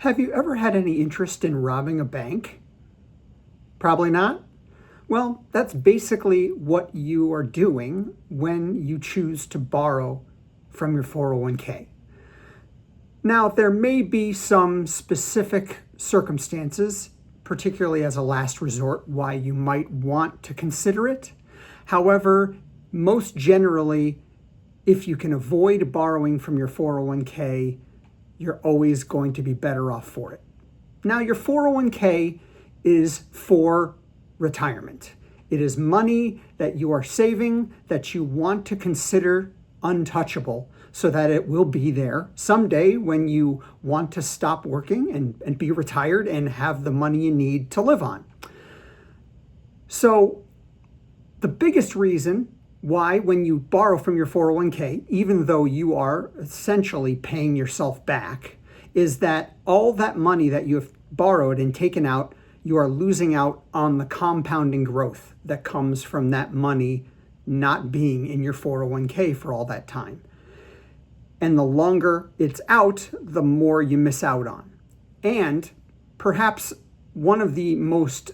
Have you ever had any interest in robbing a bank? Probably not. Well, that's basically what you are doing when you choose to borrow from your 401k. Now, there may be some specific circumstances, particularly as a last resort, why you might want to consider it. However, most generally, if you can avoid borrowing from your 401k, you're always going to be better off for it. Now, your 401k is for retirement. It is money that you are saving that you want to consider untouchable so that it will be there someday when you want to stop working and be retired and have the money you need to live on. So the biggest reason why, when you borrow from your 401k, even though you are essentially paying yourself back, is that all that money that you have borrowed and taken out, you are losing out on the compounding growth that comes from that money not being in your 401k for all that time. And the longer it's out, the more you miss out on. And perhaps one of the most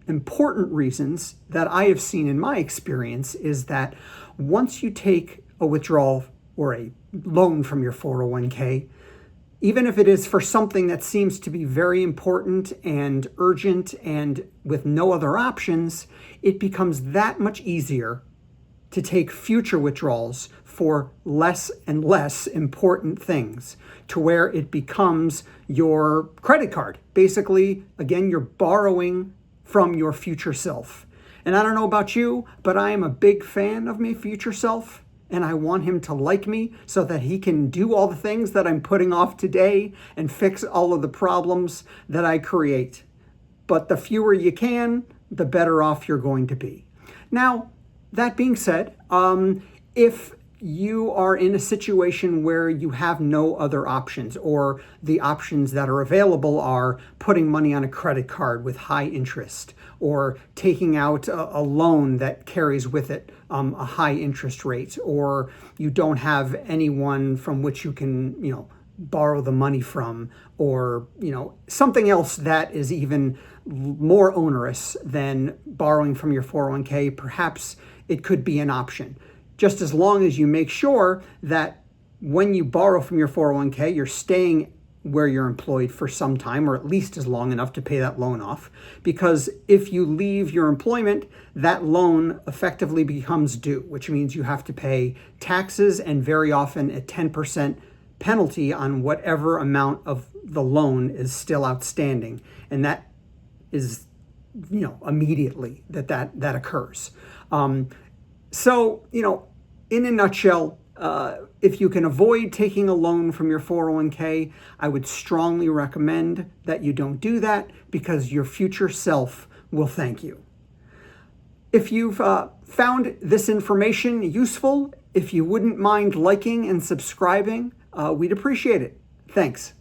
important reasons that I have seen in my experience is that once you take a withdrawal or a loan from your 401k, even if it is for something that seems to be very important and urgent and with no other options, it becomes that much easier to take future withdrawals for less and less important things, to where it becomes your credit card. Basically, again, you're borrowing from your future self. And I don't know about you, but I am a big fan of my future self, and I want him to like me so that he can do all the things that I'm putting off today and fix all of the problems that I create. But the fewer you can, the better off you're going to be. Now, that being said, if you are in a situation where you have no other options, or the options that are available are putting money on a credit card with high interest, or taking out a loan that carries with it a high interest rate, or you don't have anyone from which you can, borrow the money from, or, something else that is even more onerous than borrowing from your 401k, perhaps it could be an option. Just as long as you make sure that when you borrow from your 401k, you're staying where you're employed for some time, or at least as long enough to pay that loan off. Because if you leave your employment, that loan effectively becomes due, which means you have to pay taxes and very often a 10% penalty on whatever amount of the loan is still outstanding. And that is, immediately that occurs. So, in a nutshell, if you can avoid taking a loan from your 401k, I would strongly recommend that you don't do that, because your future self will thank you. If you've found this information useful, if you wouldn't mind liking and subscribing, we'd appreciate it. Thanks.